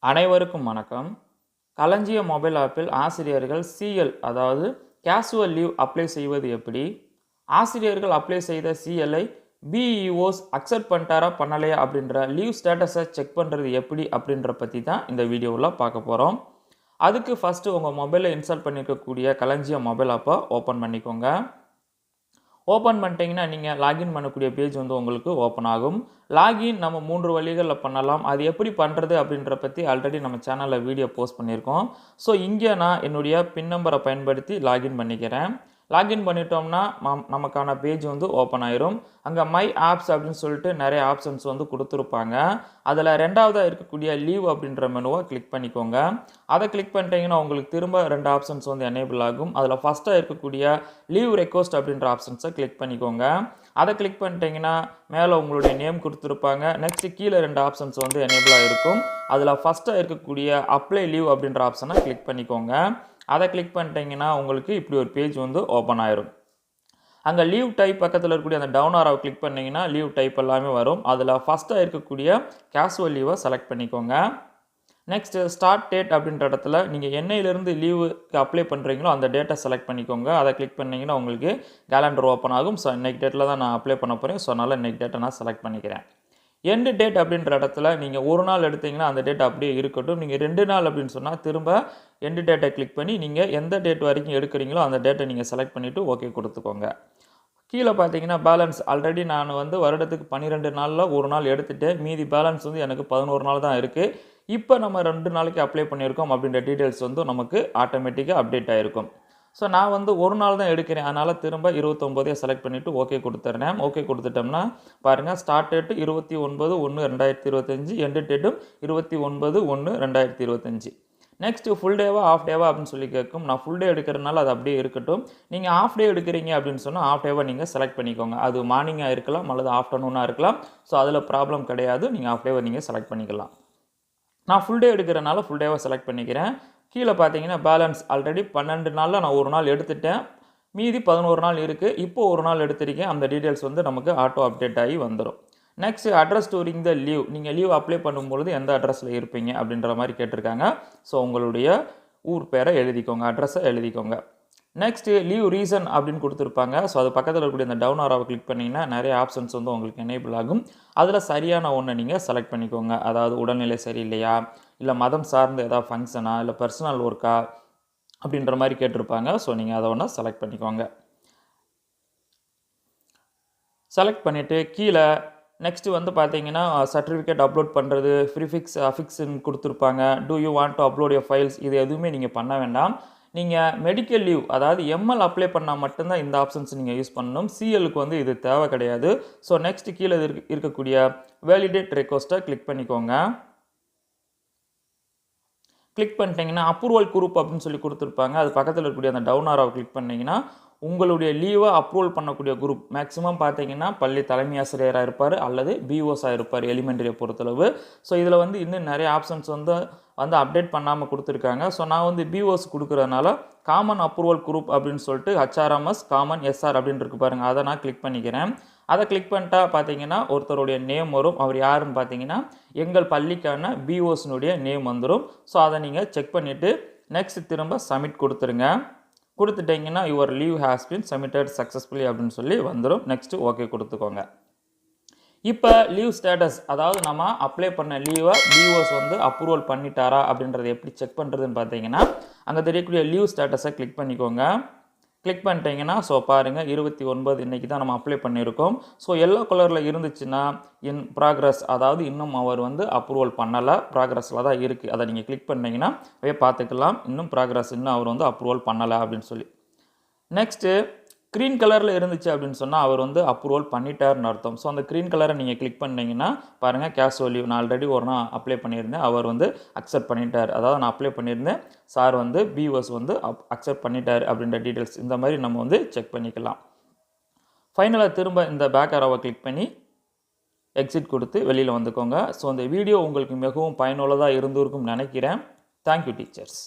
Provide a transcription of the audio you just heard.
அனைவருக்கும் வணக்கம். களஞ்சிய மொபைல் ஆப்பில் ஆசிரியர்கள் சிஎல் அதாவது கேஷுவல் லீவ் அப்ளை செய்வது எப்படி? ஆசிரியர்கள் அப்ளை செய்த சிஎல்ஐ பிஇஓஸ் அக்செப்ட் பண்ணிட்டாரா பண்ணலையா அப்படின்ற லீவ் ஸ்டேட்டஸை செக் பண்ணுறது எப்படி அப்படின்ற பற்றி தான் இந்த வீடியோவில் பார்க்க போகிறோம். அதுக்கு ஃபஸ்ட்டு உங்கள் மொபைலில் இன்ஸ்டால் பண்ணியிருக்கக்கூடிய களஞ்சிய மொபைல் ஆப்பை ஓப்பன் பண்ணிக்கோங்க. ஓப்பன் பண்ணிட்டீங்கன்னா நீங்கள் லாகின் பண்ணக்கூடிய பேஜ் வந்து உங்களுக்கு ஓப்பன் ஆகும். லாகின் நம்ம 3 வழிகளில் பண்ணலாம். அது எப்படி பண்ணுறது அப்படின்ற பற்றி ஆல்ரெடி நம்ம சேனலில் வீடியோ போஸ்ட் பண்ணியிருக்கோம். ஸோ இங்கே நான் என்னுடைய பின் நம்பரை பயன்படுத்தி லாகின் பண்ணிக்கிறேன். லாகின் பண்ணிட்டோம்னா நமக்கான பேஜ் வந்து ஓப்பன் ஆயிரும். அங்கே மை ஆப்ஸ் அப்படின்னு சொல்லிட்டு நிறைய ஆப்ஷன்ஸ் வந்து கொடுத்துருப்பாங்க. அதில் ரெண்டாவதாக இருக்கக்கூடிய லீவ் அப்படின்ற மெனுவை கிளிக் பண்ணிக்கோங்க. அதை கிளிக் பண்ணிட்டீங்கன்னா உங்களுக்கு திரும்ப 2 ஆப்ஷன்ஸ் வந்து எனேபிள் ஆகும். அதில் ஃபஸ்ட்டாக இருக்கக்கூடிய லீவ் ரெக்வஸ்ட் அப்படின்ற ஆப்ஷன்ஸை கிளிக் பண்ணிக்கோங்க. அதை கிளிக் பண்ணிட்டீங்கன்னா மேலே உங்களுடைய நேம் கொடுத்துருப்பாங்க. நெக்ஸ்ட்டு கீழே 2 ஆப்ஷன்ஸ் வந்து எனேபிளாக இருக்கும். அதில் ஃபஸ்ட்டாக இருக்கக்கூடிய அப்ளை லீவ் அப்படின்ற ஆப்ஷனை கிளிக் பண்ணிக்கோங்க. அதை கிளிக் பண்ணிட்டீங்கன்னா உங்களுக்கு இப்படி ஒரு பேஜ் வந்து ஓப்பன் ஆயிரும். அங்கே லீவ் டைப் பக்கத்தில் இருக்கக்கூடிய அந்த டவுன் ஆரோவை கிளிக் பண்ணிங்கன்னா லீவ் டைப் எல்லாமே வரும். அதில் ஃபஸ்ட்டாக இருக்கக்கூடிய கேஷுவல் லீவை செலக்ட் பண்ணிக்கோங்க. நெக்ஸ்ட்டு ஸ்டார்ட் டேட் அப்படின்ற இடத்துல நீங்கள் என்னையிலேருந்து லீவுக்கு அப்ளை பண்ணுறீங்களோ அந்த டேட்டை செலக்ட் பண்ணிக்கோங்க. அதை கிளிக் பண்ணிங்கன்னா உங்களுக்கு கேலண்டர் ஓப்பன் ஆகும். ஸோ இன்றைக்கி டேட்டில் தான் நான் அப்ளை பண்ண போகிறேன். ஸோ அதனால் இன்றைக்கி டேட்டை நான் செலக்ட் பண்ணிக்கிறேன். எண்டு டேட் அப்படின்ற இடத்துல நீங்கள் ஒரு நாள் எடுத்தீங்கன்னா அந்த டேட் அப்படியே இருக்கட்டும். நீங்கள் 2 நாள் அப்படின்னு சொன்னால் திரும்ப எண்டு டேட்டை கிளிக் பண்ணி நீங்கள் எந்த டேட் வரைக்கும் எடுக்கிறீங்களோ அந்த டேட்டை நீங்கள் செலக்ட் பண்ணிவிட்டு ஓகே கொடுத்துக்கோங்க. கீழே பார்த்தீங்கன்னா பேலன்ஸ் ஆல்ரெடி நான் வந்து வருடத்துக்கு 12 நாளில் ஒரு நாள் எடுத்துகிட்டு மீதி பேலன்ஸ் வந்து எனக்கு 11 நாள் தான் இருக்குது. இப்போ நம்ம 2 நாளைக்கு அப்ளை பண்ணியிருக்கோம் அப்படின்ற டீட்டெயில்ஸ் வந்து நமக்கு ஆட்டோமேட்டிக்காக அப்டேட் ஆகிருக்கும். ஸோ நான் வந்து ஒரு நாள் தான் எடுக்கிறேன். அதனால் திரும்ப 29 செலக்ட் பண்ணிவிட்டு ஓகே கொடுத்துட்றேன். ஓகே கொடுத்துட்டோம்னா பாருங்கள் ஸ்டார்ட் டேட்டு 29/1/2025, எண்டு டேட்டும் 29/1/2025. நெக்ஸ்ட்டு ஃபுல் டேவா ஆஃப் டேவா அப்படின்னு சொல்லி கேட்கும். நான் ஃபுல் டே எடுக்கிறனால அது அப்படியே இருக்கட்டும். நீங்கள் ஆஃப் டே எடுக்கிறீங்க அப்படின்னு சொன்னால் ஆஃப் டேவாக நீங்கள் செலக்ட் பண்ணிக்கோங்க. அது மார்னிங்காக இருக்கலாம் அல்லது ஆஃப்டர்நூனாக இருக்கலாம். ஸோ அதில் ப்ராப்ளம் கிடையாது. நீங்கள் ஆஃப் டேவை நீங்கள் செலக்ட் பண்ணிக்கலாம். நான் ஃபுல் டே எடுக்கிறனால ஃபுல் டேவை செலக்ட் பண்ணிக்கிறேன். கீழே பார்த்தீங்கன்னா பேலன்ஸ் ஆல்ரெடி 12 நாளில் நான் ஒரு நாள் எடுத்துட்டேன். மீதி 11 நாள் இருக்குது. இப்போ ஒரு நாள் எடுத்திருக்கேன். அந்த டீட்டெயில்ஸ் வந்து நமக்கு ஆட்டோ அப்டேட் ஆகி வந்துடும். Next address during the leave. நீங்கள் லீவ் அப்ளை பண்ணும்பொழுது எந்த அட்ரஸில் இருப்பீங்க அப்படின்ற மாதிரி கேட்டிருக்காங்க. ஸோ உங்களுடைய ஊர் பேரை எழுதிக்கோங்க, அட்ரஸை எழுதிக்கோங்க. நெக்ஸ்ட்டு லீவ் ரீசன் அப்படின்னு கொடுத்துருப்பாங்க. ஸோ அது பக்கத்தில் இருக்கக்கூடிய இந்த டவுன் ஆரோவை கிளிக் பண்ணிங்கன்னா நிறைய ஆப்ஷன்ஸ் வந்து உங்களுக்கு எனேபிள் ஆகும். அதில் சரியான ஒன்றை நீங்கள் செலக்ட் பண்ணிக்கோங்க. அதாவது உடல்நிலை சரியில்லையா, இல்லை மதம் சார்ந்த ஏதாவது ஃபங்க்ஷனா, இல்லை பர்சனல் ஒர்க்கா அப்படின்ற மாதிரி கேட்டிருப்பாங்க. ஸோ நீங்கள் அதை ஒன்றா செலக்ட் பண்ணிக்கோங்க. செலக்ட் பண்ணிவிட்டு கீழே நெக்ஸ்ட்டு வந்து பார்த்தீங்கன்னா சர்டிஃபிகேட் அப்லோட் பண்ணுறது, அஃபிக்ஸ்ன்னு கொடுத்துருப்பாங்க. Do you want to upload your files, இது எதுவுமே நீங்கள் பண்ண வேண்டாம். நீங்கள் மெடிக்கல் லீவ் அதாவது எம்எல் அப்ளை பண்ணால் மட்டும்தான் இந்த ஆப்ஷன்ஸ் நீங்கள் யூஸ் பண்ணணும். சிஎலுக்கு வந்து இது தேவை கிடையாது. ஸோ நெக்ஸ்ட் கீழே இருக்கக்கூடிய வேலிடேட் ரெக்வஸ்ட்டை கிளிக் பண்ணிக்கோங்க. கிளிக் பண்ணிட்டீங்கன்னா அப்ரூவல் குரூப் அப்படின்னு சொல்லி கொடுத்துருப்பாங்க. அது பக்கத்தில் இருக்கக்கூடிய அந்த டவுன் ஆரோவை கிளிக் பண்ணிங்கன்னா உங்களுடைய லீவை அப்ரூவல் பண்ணக்கூடிய குரூப் மேக்ஸிமம் பார்த்தீங்கன்னா பள்ளி தலைமை ஆசிரியராக இருப்பார் அல்லது பிஓஸாக இருப்பார் எலிமெண்ட்ரியை பொறுத்தளவு. ஸோ இதில் வந்து இன்னும் நிறைய ஆப்ஷன்ஸ் வந்து அப்டேட் பண்ணாமல் கொடுத்துருக்காங்க. ஸோ நான் வந்து பிஓஸ் கொடுக்குறதுனால காமன் அப்ரூவல் குரூப் அப்படின்னு சொல்லிட்டு ஹச்ஆர்எம்எஸ் காமன் எஸ்ஆர் அப்படின்னு இருக்கு பாருங்கள். அதை நான் கிளிக் பண்ணிக்கிறேன். அதை கிளிக் பண்ணிட்டா பார்த்தீங்கன்னா ஒருத்தருடைய நேம் வரும். அவர் யாருன்னு பார்த்தீங்கன்னா எங்கள் பள்ளிக்கான பிஓஸ்னுடைய நேம் வந்துடும். ஸோ அதை நீங்கள் செக் பண்ணிவிட்டு நெக்ஸ்ட் திரும்ப சப்மிட் கொடுத்துருங்க. கொடுத்துட்டிங்கன்னா your leave has been submitted successfully அப்படின்னு சொல்லி வந்துடும். நெக்ஸ்ட்டு ஓகே கொடுத்துக்கோங்க. இப்போ லீவ் ஸ்டேட்டஸ் அதாவது நம்ம அப்ளை பண்ண லீவை பிஓஸ் வந்து அப்ரூவல் பண்ணிட்டாரா அப்படின்றத எப்படி செக் பண்ணுறதுன்னு பார்த்தீங்கன்னா அங்கே தெரியக்கூடிய லீவ் ஸ்டேட்டஸை கிளிக் பண்ணிக்கோங்க. கிளிக் பண்ணிட்டீங்கன்னா ஸோ பாருங்கள் 29 இன்றைக்கி தான் நம்ம அப்ளை பண்ணியிருக்கோம். ஸோ எல்லோ கலரில் இருந்துச்சுன்னா இன் ப்ராக்ரஸ் அதாவது இன்னும் அவர் வந்து அப்ரூவல் பண்ணலை, ப்ராக்ரஸில் தான் இருக்குது. அதை நீங்கள் கிளிக் பண்ணிங்கன்னா பார்த்துக்கலாம் இன்னும் ப்ராக்ரஸ் இன்னும் அவர் வந்து அப்ரூவல் பண்ணலை அப்படின்னு சொல்லி. நெக்ஸ்ட்டு க்ரீன் கலரில் இருந்துச்சு அப்படின்னு சொன்னால் அவர் வந்து அப்ரூவல் பண்ணிட்டார்னு அர்த்தம். ஸோ அந்த க்ரீன் கலரை நீங்கள் கிளிக் பண்ணிங்கன்னா பாருங்கள் கேஷுவல் லீவ் நான் ஆல்ரெடி ஒரு நாள் அப்ளை பண்ணியிருந்தேன். அவர் வந்து அக்செப்ட் பண்ணிட்டார். அதாவது நான் அப்ளை பண்ணியிருந்தேன், சார் வந்து பிஓஎஸ் வந்து அக்செப்ட் பண்ணிட்டார் அப்படின்ற டீட்டெயில்ஸ் இந்த மாதிரி நம்ம வந்து செக் பண்ணிக்கலாம். ஃபைனலாக திரும்ப இந்த பேக் ஆரோவை கிளிக் பண்ணி எக்ஸிட் கொடுத்து வெளியில் வந்துக்கோங்க. ஸோ இந்த வீடியோ உங்களுக்கு மிகவும் பயனுள்ளதாக இருந்திருக்கும்னு நினைக்கிறேன். Thank you teachers.